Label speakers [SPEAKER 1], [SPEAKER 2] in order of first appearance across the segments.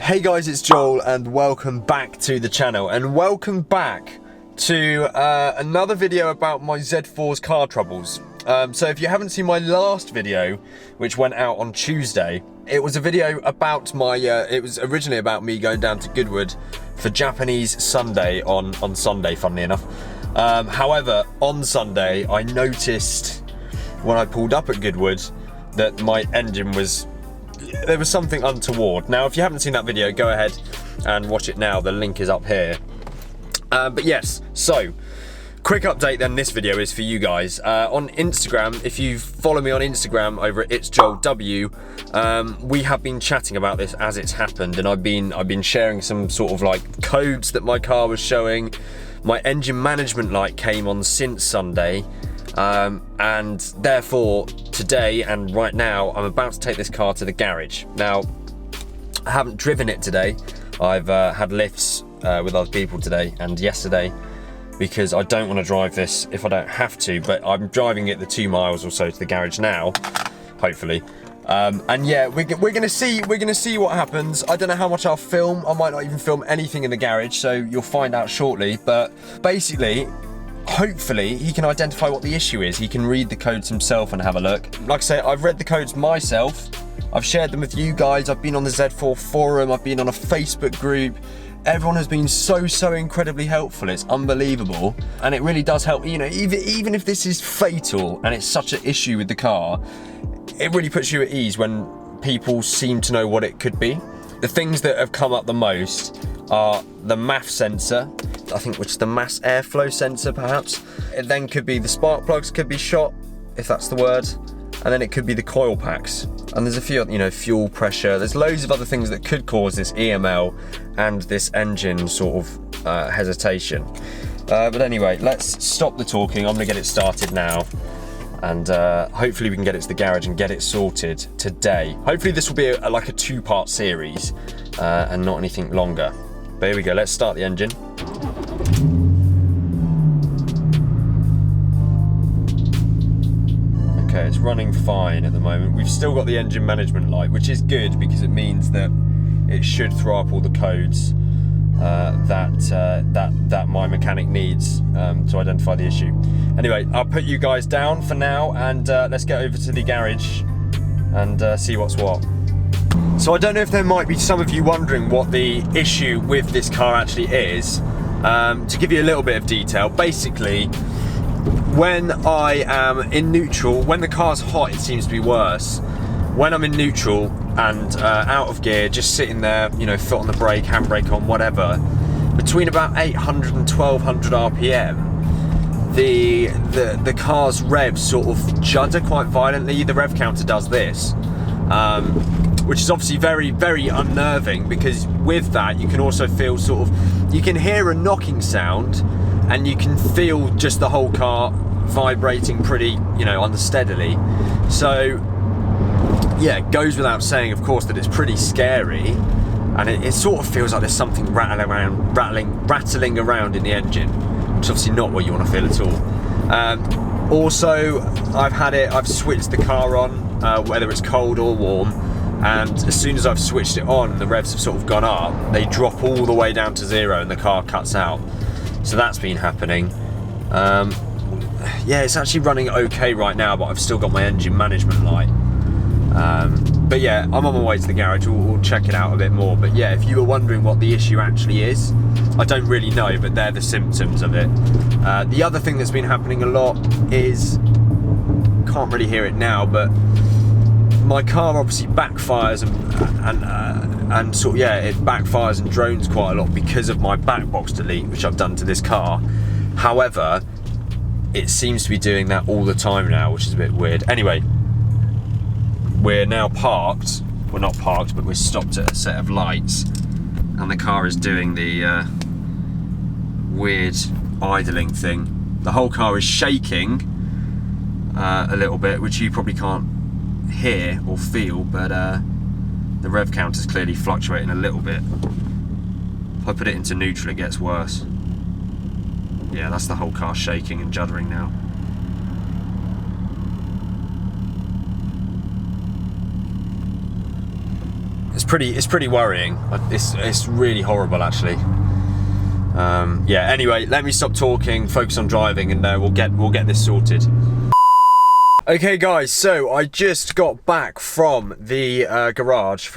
[SPEAKER 1] Hey guys, it's Joel and welcome back to the channel and welcome back to another video about my Z4's car troubles. So if you haven't seen my last video, which went out on Tuesday, it was a video about my, it was originally about me going down to Goodwood for Japanese Sunday on Sunday, funnily enough. However, on Sunday, I noticed when I pulled up at Goodwood that my engine was, there was something untoward. Now, if you haven't seen that video, go ahead and watch it now. The link is up here. But yes, so quick update then. This video is for you guys on Instagram. If you follow me on Instagram over at itsjoelw, we have been chatting about this as it's happened, and I've been sharing some sort of like codes that my car was showing. My engine management light came on since Sunday. And therefore today and right now I'm about to take this car to the garage. Now, I haven't driven it today. I've had lifts with other people today and yesterday because I don't want to drive this if I don't have to, but I'm driving it the 2 miles or so to the garage now, hopefully. And yeah, we're gonna see what happens. I don't know how much I'll film. I might not even film anything in the garage, so you'll find out shortly. But basically, hopefully he can identify what the issue is. He can read the codes himself and have a look. Like I say, I've read the codes myself. I've shared them with you guys. I've been on the Z4 forum. I've been on a Facebook group. Everyone has been so incredibly helpful. It's unbelievable. And it really does help. You know, even if this is fatal and it's such an issue with the car, it really puts you at ease when people seem to know what it could be. The things that have come up the most are the MAF sensor, I think, which is the mass airflow sensor perhaps. It then could be the spark plugs could be shot, if that's the word, and then it could be the coil packs. And there's a few, you know, fuel pressure. There's loads of other things that could cause this EML and this engine sort of hesitation. But anyway, let's stop the talking. I'm gonna get it started now. And hopefully we can get it to the garage and get it sorted today. Hopefully this will be like a 2-part series and not anything longer. But here we go, let's start the engine. Okay, it's running fine at the moment. We've still got the engine management light, which is good because it means that it should throw up all the codes that my mechanic needs to identify the issue. Anyway, I'll put you guys down for now and let's get over to the garage and see what's what. So I don't know if there might be some of you wondering what the issue with this car actually is. To give you a little bit of detail, basically, when I am in neutral, when the car's hot, it seems to be worse. When I'm in neutral and out of gear, just sitting there, you know, foot on the brake, handbrake on, whatever, between about 800 and 1200 RPM, the car's revs sort of judder quite violently. The rev counter does this, which is obviously very unnerving, because with that you can also feel sort of, you can hear a knocking sound and you can feel just the whole car vibrating pretty, you know, unsteadily. So yeah, it goes without saying, of course, that it's pretty scary, and it sort of feels like there's something rattling around in the engine, which is obviously not what you want to feel at all. Also, I've switched the car on, whether it's cold or warm, and as soon as I've switched it on, the revs have sort of gone up, they drop all the way down to 0 and the car cuts out. So that's been happening. Yeah, it's actually running okay right now, but I've still got my engine management light. But yeah, I'm on my way to the garage. We'll check it out a bit more. But yeah, if you were wondering what the issue actually is, I don't really know, but they're the symptoms of it. The other thing that's been happening a lot is, can't really hear it now, but my car obviously backfires and sort of, yeah, it backfires and drones quite a lot because of my back box delete, which I've done to this car. However, it seems to be doing that all the time now, which is a bit weird. Anyway, we're now parked. We're not parked, but we're stopped at a set of lights, and the car is doing the weird idling thing. The whole car is shaking a little bit, which you probably can't hear or feel, but the rev counter is clearly fluctuating a little bit. If I put it into neutral, it gets worse. Yeah, that's the whole car shaking and juddering now. pretty worrying. It's really horrible, actually. Yeah. Anyway, let me stop talking, focus on driving, and we'll get this sorted. Okay, guys. So I just got back from the garage,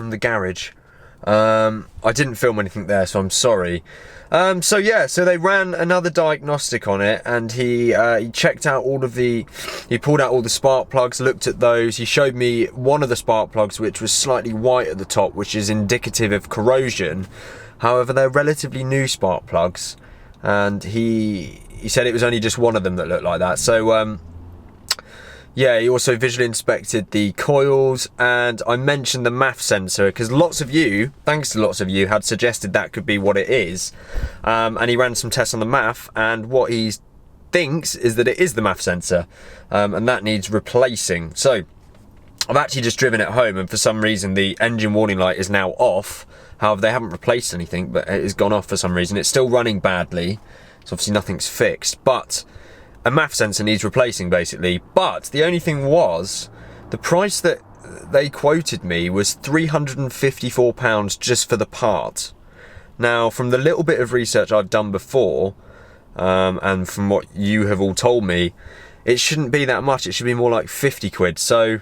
[SPEAKER 1] I didn't film anything there, so I'm sorry. So yeah, so they ran another diagnostic on it, and he checked out he pulled out all the spark plugs, looked at those. He showed me one of the spark plugs, which was slightly white at the top, which is indicative of corrosion. However, they're relatively new spark plugs, and he said it was only just one of them that looked like that. So yeah, he also visually inspected the coils, and I mentioned the MAF sensor because thanks to lots of you, had suggested that could be what it is. And he ran some tests on the MAF, and what he thinks is that it is the MAF sensor, and that needs replacing. So I've actually just driven it home, and for some reason the engine warning light is now off. However, they haven't replaced anything, but it has gone off for some reason. It's still running badly, so obviously nothing's fixed, but a MAF sensor needs replacing, basically. But the only thing was, the price that they quoted me was £354 just for the part. Now, from the little bit of research I've done before, and from what you have all told me, it shouldn't be that much. It should be more like 50 quid. So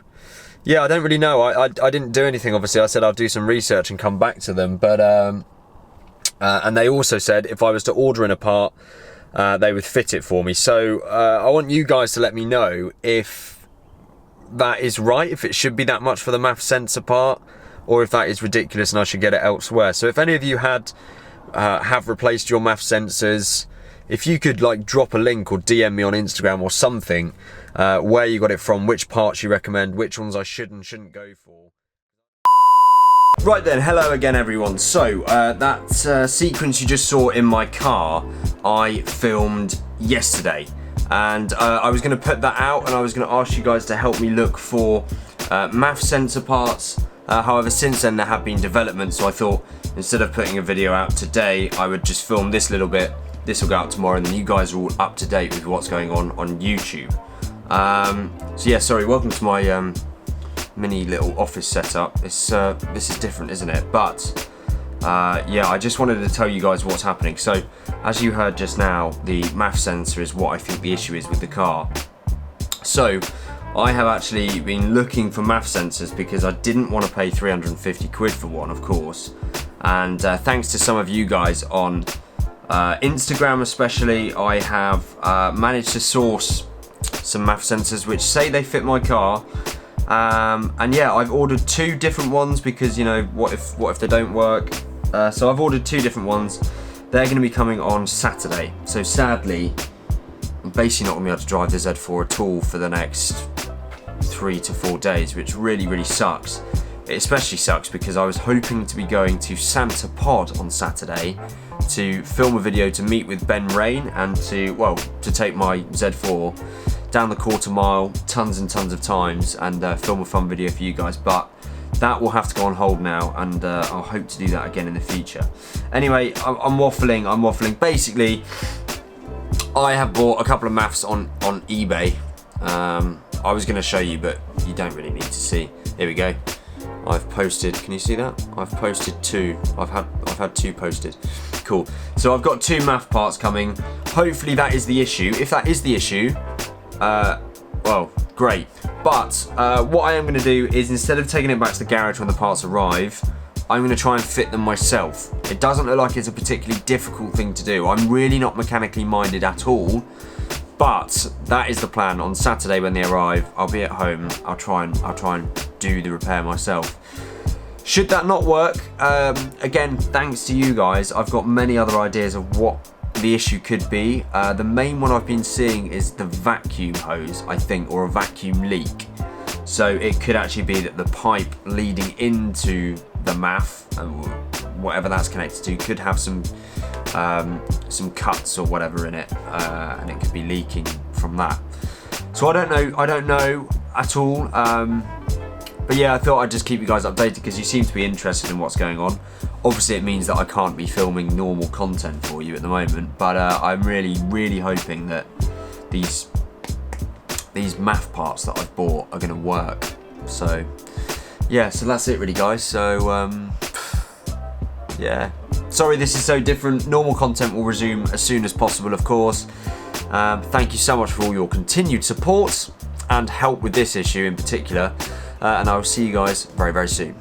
[SPEAKER 1] yeah, I don't really know. I didn't do anything, obviously. I said I'll do some research and come back to them, but and they also said if I was to order in a part, they would fit it for me. So I want you guys to let me know if that is right, if it should be that much for the MAF sensor part, or if that is ridiculous and I should get it elsewhere. So if any of you have replaced your MAF sensors, if you could like drop a link or DM me on Instagram or something, where you got it from, which parts you recommend, which ones I should and shouldn't go for. Right then, hello again everyone. So that sequence you just saw in my car, I filmed yesterday, and I was going to put that out, and I was going to ask you guys to help me look for MAF sensor parts. However, since then there have been developments, so I thought instead of putting a video out today, I would just film this little bit. This will go out tomorrow, and then you guys are all up to date with what's going on YouTube. So yeah, sorry, welcome to my mini little office setup. This is different, isn't it? But yeah, I just wanted to tell you guys what's happening. So as you heard just now, the MAF sensor is what I think the issue is with the car. So I have actually been looking for MAF sensors because I didn't want to pay 350 quid for one, of course. And thanks to some of you guys on Instagram especially, I have managed to source some MAF sensors which say they fit my car. And yeah, I've ordered 2 different ones because, you know, what if they don't work? So I've ordered 2 different ones. They're going to be coming on Saturday. So sadly, I'm basically not going to be able to drive the Z4 at all for the next 3 to 4 days, which really sucks. It especially sucks because I was hoping to be going to Santa Pod on Saturday to film a video to meet with Ben Rain and to take my Z4 down the quarter mile tons and tons of times and film a fun video for you guys, but that will have to go on hold now, and I'll hope to do that again in the future. Anyway, I'm waffling. Basically, I have bought a couple of MAFs on eBay. I was going to show you, but you don't really need to see. Here we go. I've posted, can you see that? I've posted 2. I've had 2 posted. Cool. So I've got 2 MAF parts coming. Hopefully that is the issue. If that is the issue, well, great. But what I am going to do is, instead of taking it back to the garage when the parts arrive, I'm going to try and fit them myself. It doesn't look like it's a particularly difficult thing to do. I'm really not mechanically minded at all. But that is the plan. On Saturday when they arrive, I'll be at home. I'll try and do the repair myself. Should that not work, again, thanks to you guys, I've got many other ideas of what the issue could be. The main one I've been seeing is the vacuum hose, I think, or a vacuum leak. So it could actually be that the pipe leading into the MAF, whatever that's connected to, could have some cuts or whatever in it, and it could be leaking from that. So I don't know at all. But yeah, I thought I'd just keep you guys updated because you seem to be interested in what's going on. Obviously it means that I can't be filming normal content for you at the moment, but I'm really hoping that these MAF parts that I've bought are going to work. So yeah, so that's it really, guys. So Yeah. Sorry this is so different. Normal content will resume as soon as possible, of course. Thank you so much for all your continued support and help with this issue in particular. And I will see you guys very, very soon.